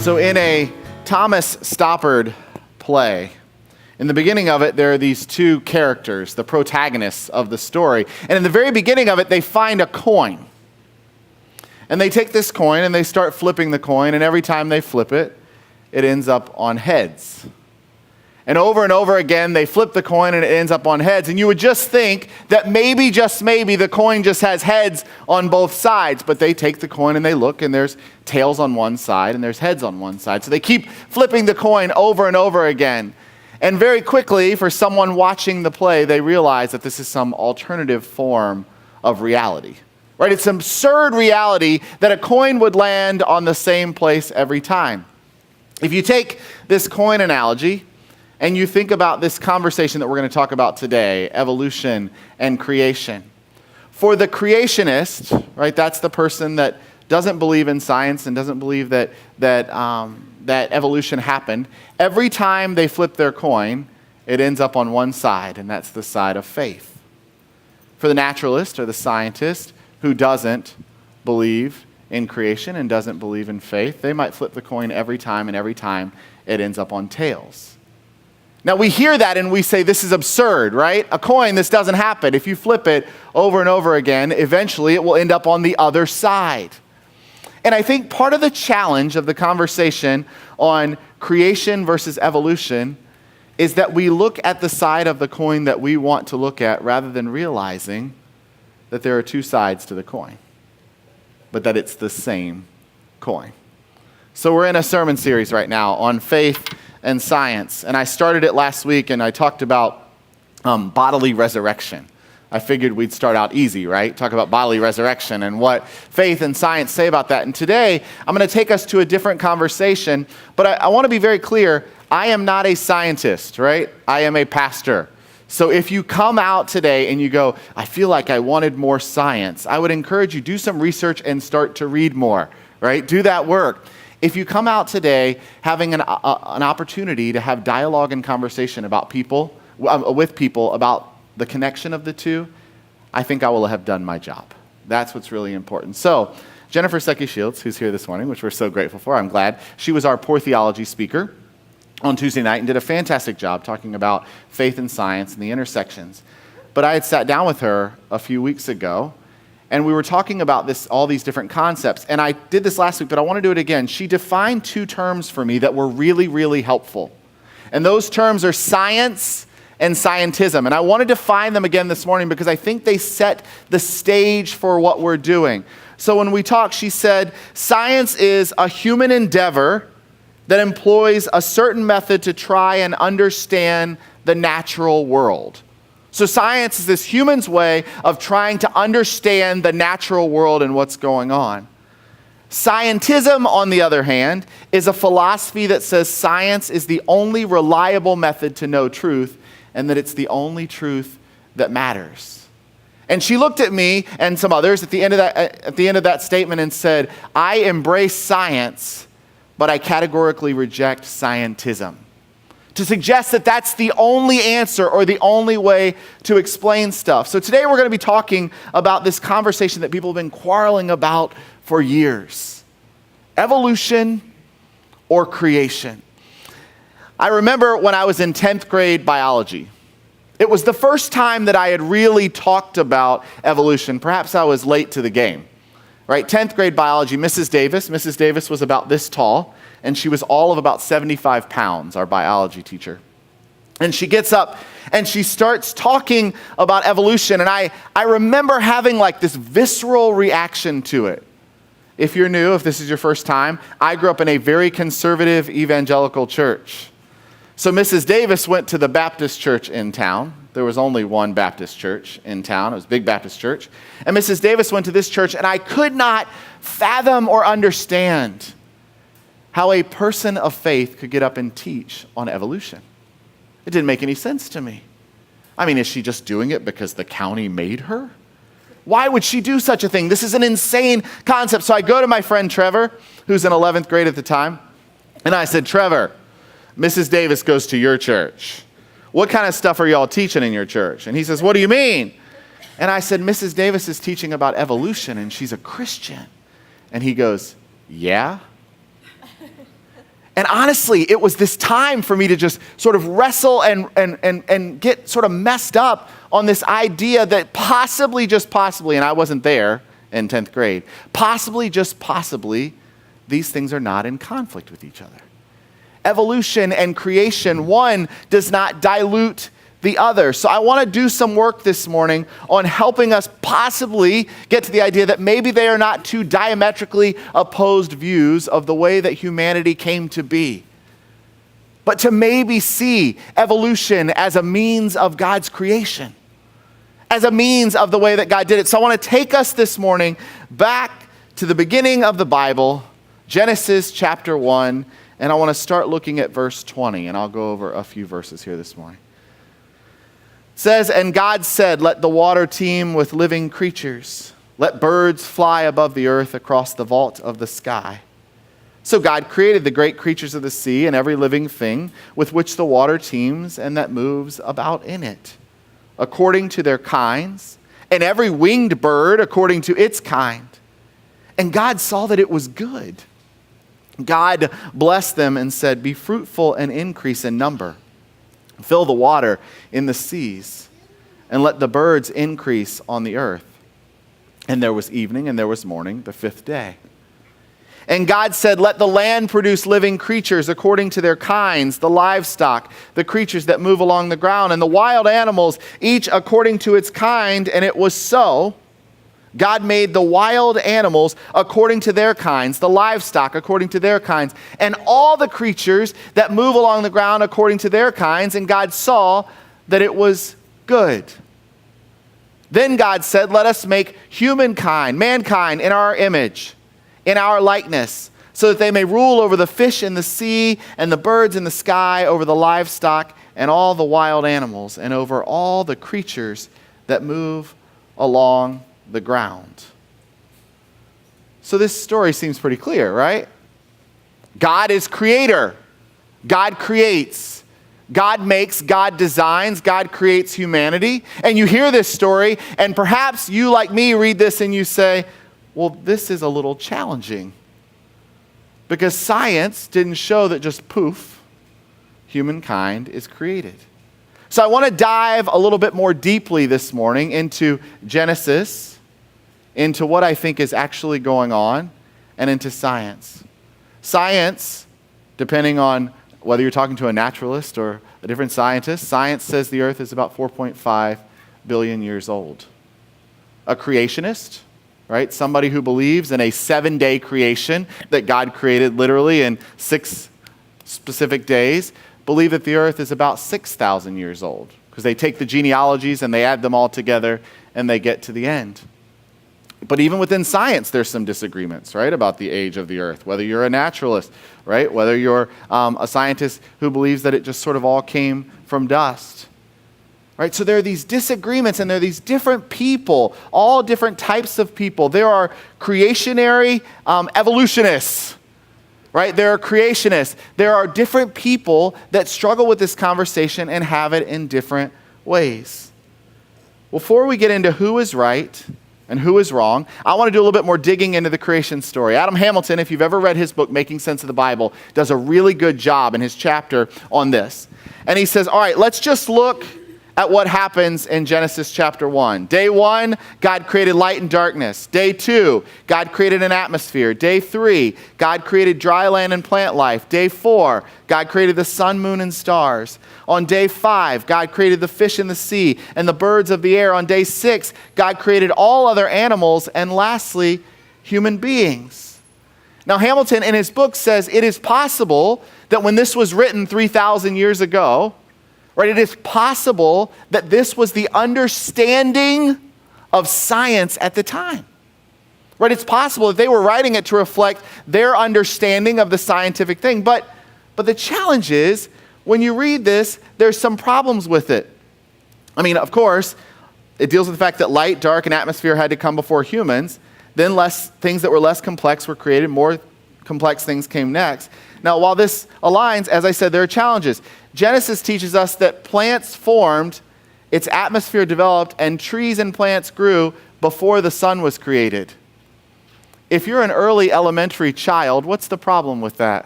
So in a Thomas Stoppard play, in the beginning of it, there are these two characters, the protagonists of the story. And in the very beginning of it, they find a coin. And they take this coin and they start flipping the coin. And every time they flip it, it ends up on heads. And over again, they flip the coin and it ends up on heads. And you would just think that maybe, just maybe, the coin just has heads on both sides. But they take the coin and they look and there's tails on one side and there's heads on one side. So they keep flipping the coin over and over again. And very quickly, for someone watching the play, they realize that this is some alternative form of reality. Right? It's an absurd reality that a coin would land on the same place every time. If you take this coin analogy, and you think about this conversation that we're going to talk about today, evolution and creation. For the creationist, right, that's the person that doesn't believe in science and doesn't believe that evolution happened. Every time they flip their coin, it ends up on one side, and that's the side of faith. For the naturalist or the scientist who doesn't believe in creation and doesn't believe in faith, they might flip the coin every time, and every time it ends up on tails. Now, we hear that and we say, this is absurd, right? A coin, this doesn't happen. If you flip it over and over again, eventually it will end up on the other side. And I think part of the challenge of the conversation on creation versus evolution is that we look at the side of the coin that we want to look at rather than realizing that there are two sides to the coin, but that it's the same coin. So we're in a sermon series right now on faith and science. And I started it last week and I talked about bodily resurrection. I figured we'd start out easy, right? Talk about bodily resurrection and what faith and science say about that. And today, I'm going to take us to a different conversation, but I want to be very clear. I am not a scientist, right? I am a pastor. So if you come out today and you go, I feel like I wanted more science, I would encourage you, do some research and start to read more, right? Do that work. If you come out today having an opportunity to have dialogue and conversation with people about the connection of the two, I think I will have done my job. That's what's really important. So Jennifer Secchi-Shields, who's here this morning, which we're so grateful for, I'm glad. She was our poor theology speaker on Tuesday night and did a fantastic job talking about faith and science and the intersections. But I had sat down with her a few weeks ago, and we were talking about all these different concepts. And I did this last week, but I want to do it again. She defined two terms for me that were really, really helpful. And those terms are science and scientism. And I want to define them again this morning because I think they set the stage for what we're doing. So when we talked, she said, science is a human endeavor that employs a certain method to try and understand the natural world. So science is this human's way of trying to understand the natural world and what's going on. Scientism, on the other hand, is a philosophy that says science is the only reliable method to know truth and that it's the only truth that matters. And she looked at me and some others at the end of that statement and said, I embrace science, but I categorically reject scientism. To suggest that that's the only answer or the only way to explain stuff. So today we're going to be talking about this conversation that people have been quarreling about for years. Evolution or creation. I remember when I was in 10th grade biology. It was the first time that I had really talked about evolution. Perhaps I was late to the game. Right? 10th grade biology, Mrs. Davis was about this tall. And she was all of about 75 pounds, our biology teacher. And she gets up and she starts talking about evolution. And I remember having like this visceral reaction to it. If you're new, if this is your first time, I grew up in a very conservative evangelical church. So Mrs. Davis went to the Baptist church in town. There was only one Baptist church in town. It was a big Baptist church. And Mrs. Davis went to this church, and I could not fathom or understand how a person of faith could get up and teach on evolution. It didn't make any sense to me. I mean, is she just doing it because the county made her? Why would she do such a thing? This is an insane concept. So I go to my friend Trevor, who's in 11th grade at the time, and I said, Trevor, Mrs. Davis goes to your church. What kind of stuff are y'all teaching in your church? And he says, what do you mean? And I said, Mrs. Davis is teaching about evolution, and she's a Christian. And he goes, yeah? And honestly, it was this time for me to just sort of wrestle and get sort of messed up on this idea that possibly, just possibly, and I wasn't there in 10th grade, possibly, just possibly, these things are not in conflict with each other. Evolution and creation, one does not dilute the other. So I want to do some work this morning on helping us possibly get to the idea that maybe they are not two diametrically opposed views of the way that humanity came to be, but to maybe see evolution as a means of God's creation, as a means of the way that God did it. So I want to take us this morning back to the beginning of the Bible, Genesis chapter 1, and I want to start looking at verse 20, and I'll go over a few verses here this morning. It says, "And God said, let the water teem with living creatures. Let birds fly above the earth across the vault of the sky. So God created the great creatures of the sea and every living thing with which the water teems and that moves about in it, according to their kinds, and every winged bird according to its kind. And God saw that it was good. God blessed them and said, be fruitful and increase in number. Fill the water in the seas, and let the birds increase on the earth. And there was evening and there was morning, the fifth day. And God said, let the land produce living creatures according to their kinds, the livestock, the creatures that move along the ground, and the wild animals, each according to its kind. And it was so. God made the wild animals according to their kinds, the livestock according to their kinds, and all the creatures that move along the ground according to their kinds. And God saw that it was good. Then God said, let us make mankind in our image, in our likeness, so that they may rule over the fish in the sea and the birds in the sky, over the livestock and all the wild animals, and over all the creatures that move along the ground." So this story seems pretty clear, right? God is creator. God creates. God makes, God designs, God creates humanity. And you hear this story, and perhaps you, like me, read this and you say, well, this is a little challenging, because science didn't show that just poof, humankind is created. So I want to dive a little bit more deeply this morning into Genesis, into what I think is actually going on, and into science. Science, depending on whether you're talking to a naturalist or a different scientist, science says the earth is about 4.5 billion years old. A creationist, right? Somebody who believes in a 7-day creation, that God created literally in 6 specific days, believe that the earth is about 6,000 years old, because they take the genealogies and they add them all together and they get to the end. But even within science, there's some disagreements, right, about the age of the earth, whether you're a naturalist, right, whether you're a scientist who believes that it just sort of all came from dust. Right? So there are these disagreements, and there are these different people, all different types of people. There are creationary evolutionists, right? There are creationists. There are different people that struggle with this conversation and have it in different ways. Before we get into who is right and who is wrong, I want to do a little bit more digging into the creation story. Adam Hamilton, if you've ever read his book, Making Sense of the Bible, does a really good job in his chapter on this. And he says, all right, let's just look at what happens in Genesis chapter 1. Day 1, God created light and darkness. Day 2, God created an atmosphere. Day 3, God created dry land and plant life. Day 4, God created the sun, moon, and stars. On day 5, God created the fish in the sea and the birds of the air. On day 6, God created all other animals. And lastly, human beings. Now, Hamilton in his book says it is possible that when this was written 3,000 years ago, right, it is possible that this was the understanding of science at the time. Right, it's possible that they were writing it to reflect their understanding of the scientific thing. But the challenge is, when you read this, there's some problems with it. I mean, of course, it deals with the fact that light, dark, and atmosphere had to come before humans. Then things that were less complex were created. More complex things came next. Now, while this aligns, as I said, there are challenges. Genesis teaches us that plants formed, its atmosphere developed, and trees and plants grew before the sun was created. If you're an early elementary child, what's the problem with that?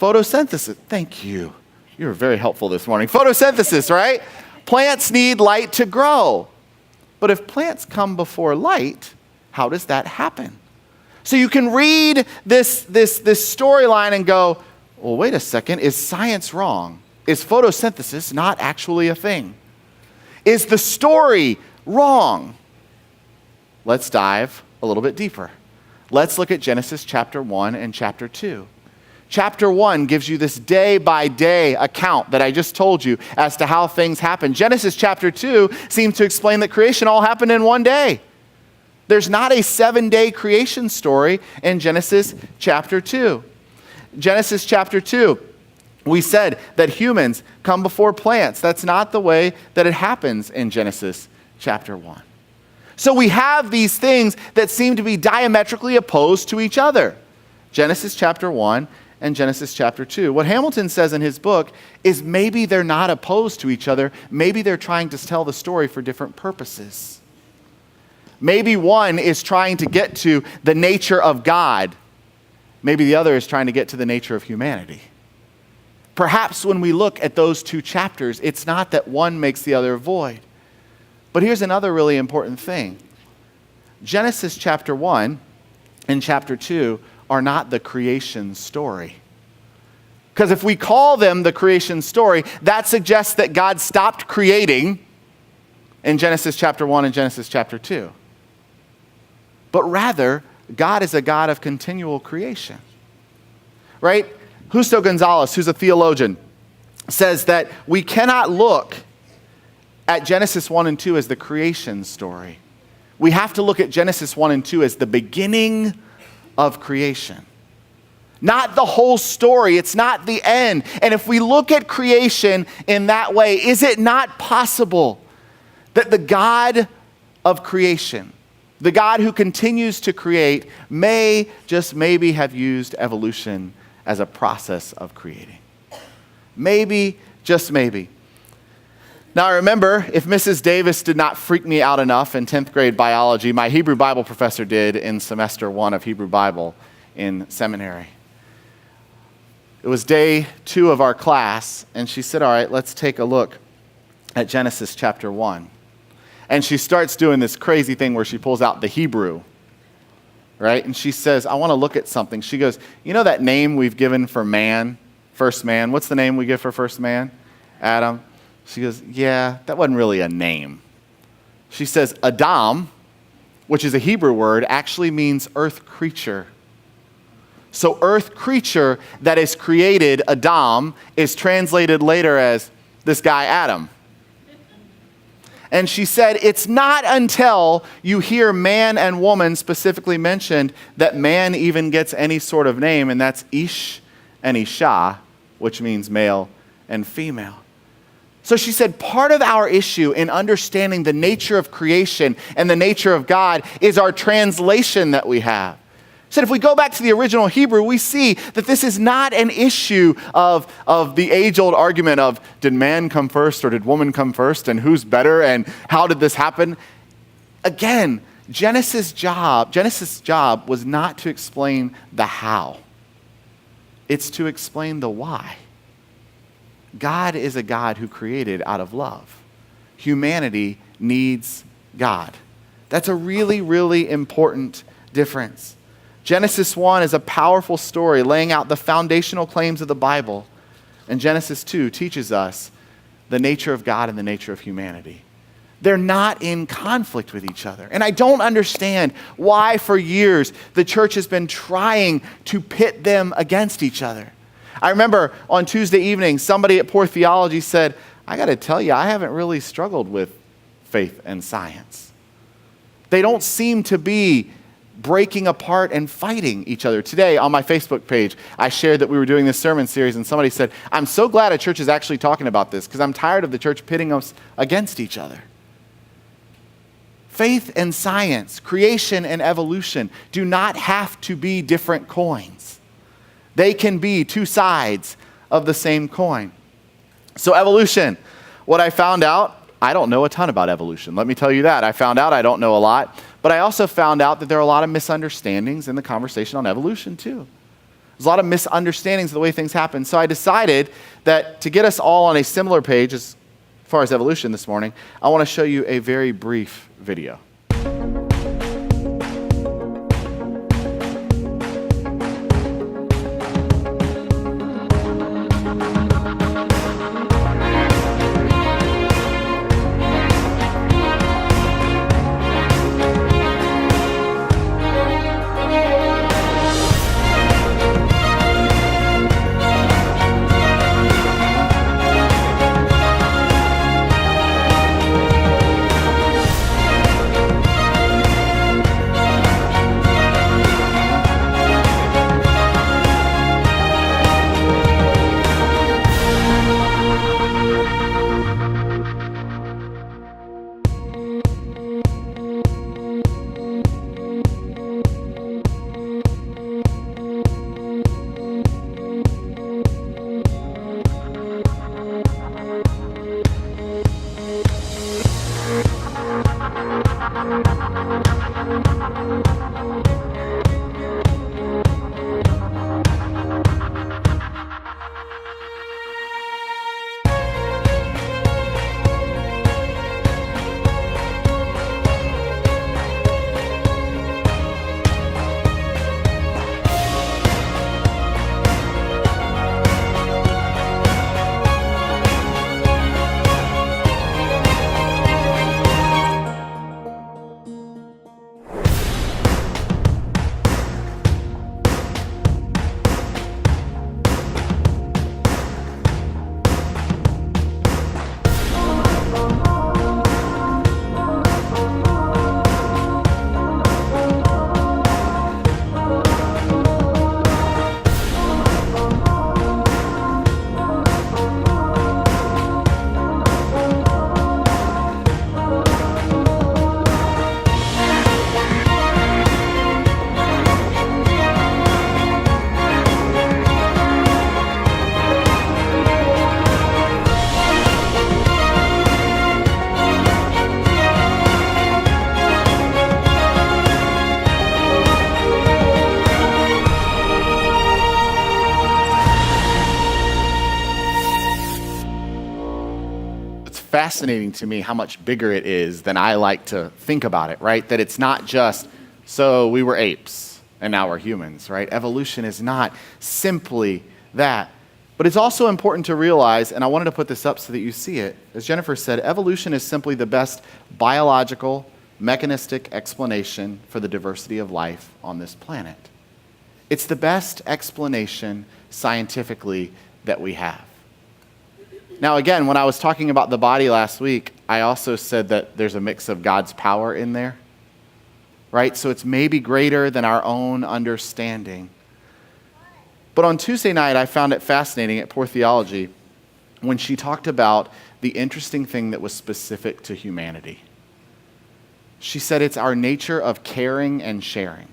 photosynthesis. Thank you. You were very helpful this morning. Photosynthesis, right? Plants need light to grow. But if plants come before light, how does that happen? So you can read this storyline and go, well, wait a second, is science wrong? Is photosynthesis not actually a thing? Is the story wrong? Let's dive a little bit deeper. Let's look at Genesis chapter 1 and chapter 2. Chapter 1 gives you this day-by-day account that I just told you as to how things happen. Genesis chapter 2 seems to explain that creation all happened in one day. There's not a 7-day creation story in Genesis chapter 2. Genesis chapter 2, we said that humans come before plants. That's not the way that it happens in Genesis chapter 1. So we have these things that seem to be diametrically opposed to each other. Genesis chapter 1 and Genesis chapter 2. What Hamilton says in his book is maybe they're not opposed to each other. Maybe they're trying to tell the story for different purposes. Maybe one is trying to get to the nature of God. Maybe the other is trying to get to the nature of humanity. Perhaps when we look at those two chapters, it's not that one makes the other void. But here's another really important thing. Genesis chapter 1 and chapter 2 are not the creation story. Because if we call them the creation story, that suggests that God stopped creating in Genesis chapter 1 and Genesis chapter 2. But rather, God is a God of continual creation. Right? Justo Gonzalez, who's a theologian, says that we cannot look at Genesis 1 and 2 as the creation story. We have to look at Genesis 1 and 2 as the beginning of creation. Not the whole story. It's not the end. And if we look at creation in that way, is it not possible that the God of creation, the God who continues to create, may just maybe have used evolution as a process of creating? Maybe, just maybe. Now, I remember, if Mrs. Davis did not freak me out enough in 10th grade biology, my Hebrew Bible professor did in semester 1 of Hebrew Bible in seminary. It was day 2 of our class, and she said, all right, let's take a look at Genesis chapter 1. And she starts doing this crazy thing where she pulls out the Hebrew, right? And she says, I want to look at something. She goes, you know that name we've given for man, first man? What's the name we give for first man? Adam. She goes, yeah, that wasn't really a name. She says, Adam, which is a Hebrew word, actually means earth creature. So earth creature that is created, Adam, is translated later as this guy, Adam. And she said, it's not until you hear man and woman specifically mentioned that man even gets any sort of name, and that's Ish and Isha, which means male and female. So she said, part of our issue in understanding the nature of creation and the nature of God is our translation that we have. She said, if we go back to the original Hebrew, we see that this is not an issue of the age-old argument of did man come first or did woman come first and who's better and how did this happen? Again, Genesis' job was not to explain the how. It's to explain the why. God is a God who created out of love. Humanity needs God. That's a really, really important difference. Genesis 1 is a powerful story laying out the foundational claims of the Bible. And Genesis 2 teaches us the nature of God and the nature of humanity. They're not in conflict with each other. And I don't understand why for years the church has been trying to pit them against each other. I remember on Tuesday evening, somebody at Poor Theology said, I got to tell you, I haven't really struggled with faith and science. They don't seem to be breaking apart and fighting each other. Today on my Facebook page, I shared that we were doing this sermon series, and somebody said, I'm so glad a church is actually talking about this because I'm tired of the church pitting us against each other. Faith and science, creation and evolution do not have to be different coins. They can be two sides of the same coin. So evolution, what I found out, I don't know a ton about evolution. Let me tell you that. I found out I don't know a lot, but I also found out that there are a lot of misunderstandings in the conversation on evolution too. There's a lot of misunderstandings of the way things happen. So I decided that to get us all on a similar page as far as evolution this morning, I want to show you a very brief video. Fascinating to me how much bigger it is than I like to think about it, right? That it's not just, so we were apes and now we're humans, right? Evolution is not simply that. But it's also important to realize, and I wanted to put this up so that you see it, as Jennifer said, evolution is simply the best biological, mechanistic explanation for the diversity of life on this planet. It's the best explanation scientifically that we have. Now, again, when I was talking about the body last week, I also said that there's a mix of God's power in there, right? So it's maybe greater than our own understanding. But on Tuesday night, I found it fascinating at Poor Theology when she talked about the interesting thing that was specific to humanity. She said it's our nature of caring and sharing.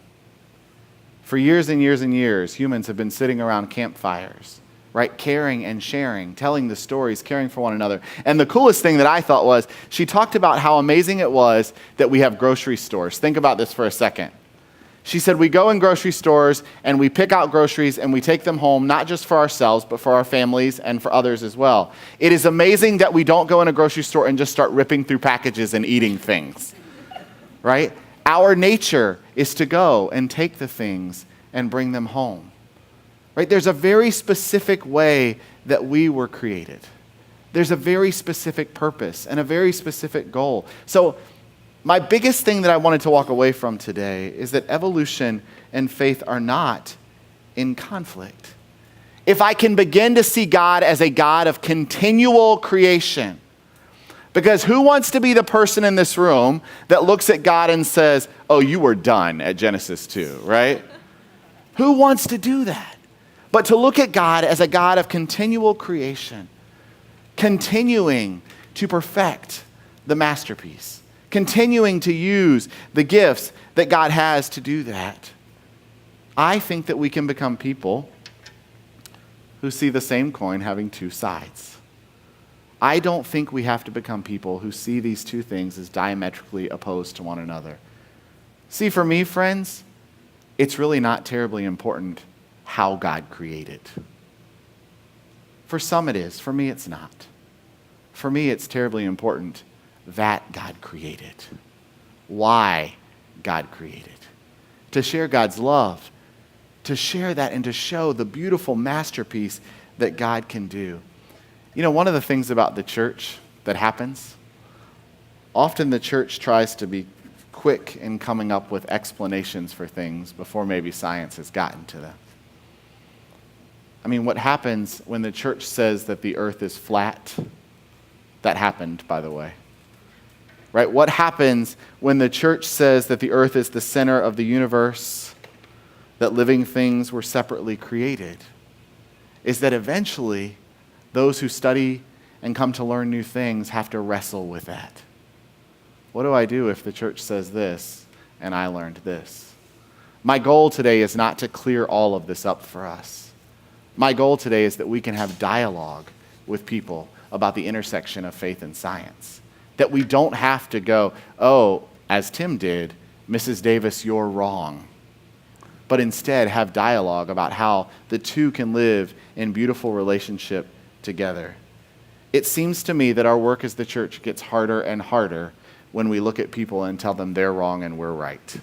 For years and years and years, humans have been sitting around campfires, right? Caring and sharing, telling the stories, caring for one another. And the coolest thing that I thought was she talked about how amazing it was that we have grocery stores. Think about this for a second. She said we go in grocery stores and we pick out groceries and we take them home, not just for ourselves, but for our families and for others as well. It is amazing that we don't go in a grocery store and just start ripping through packages and eating things, right? Our nature is to go and take the things and bring them home. Right? There's a very specific way that we were created. There's a very specific purpose and a very specific goal. So my biggest thing that I wanted to walk away from today is that evolution and faith are not in conflict. If I can begin to see God as a God of continual creation, because who wants to be the person in this room that looks at God and says, oh, you were done at Genesis 2, right? Who wants to do that? But to look at God as a God of continual creation, continuing to perfect the masterpiece, continuing to use the gifts that God has to do that. I think that we can become people who see the same coin having two sides. I don't think we have to become people who see these two things as diametrically opposed to one another. See, for me, friends, it's really not terribly important how God created. For some it is. For me, it's not. For me, it's terribly important that God created. Why God created. To share God's love. To share that and to show the beautiful masterpiece that God can do. You know, one of the things about the church that happens, often the church tries to be quick in coming up with explanations for things before maybe science has gotten to them. I mean, what happens when the church says that the earth is flat? That happened, by the way. Right? What happens when the church says that the earth is the center of the universe, that living things were separately created? Is that eventually those who study and come to learn new things have to wrestle with that. What do I do if the church says this and I learned this? My goal today is not to clear all of this up for us. My goal today is that we can have dialogue with people about the intersection of faith and science. That we don't have to go, oh, as Tim did, Mrs. Davis, you're wrong. But instead have dialogue about how the two can live in beautiful relationship together. It seems to me that our work as the church gets harder and harder when we look at people and tell them they're wrong and we're right.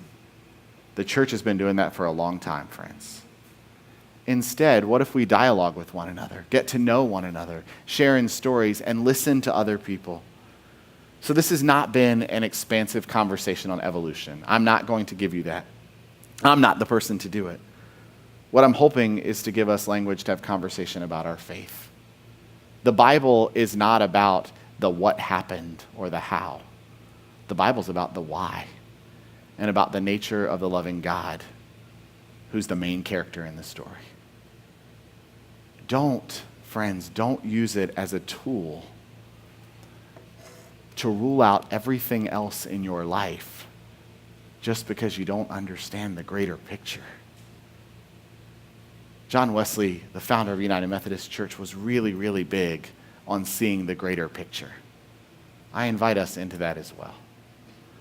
The church has been doing that for a long time, friends. Instead, what if we dialogue with one another, get to know one another, share in stories, and listen to other people? So this has not been an expansive conversation on evolution. I'm not going to give you that. I'm not the person to do it. What I'm hoping is to give us language to have conversation about our faith. The Bible is not about the what happened or the how. The Bible's about the why and about the nature of the loving God who's the main character in the story. Friends, don't use it as a tool to rule out everything else in your life just because you don't understand the greater picture. John Wesley, the founder of United Methodist Church, was really, really big on seeing the greater picture. I invite us into that as well.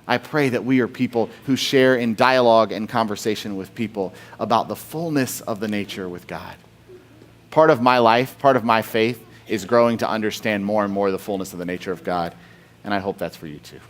I pray that we are people who share in dialogue and conversation with people about the fullness of the nature with God. Part of my life, part of my faith, is growing to understand more and more the fullness of the nature of God, and I hope that's for you too.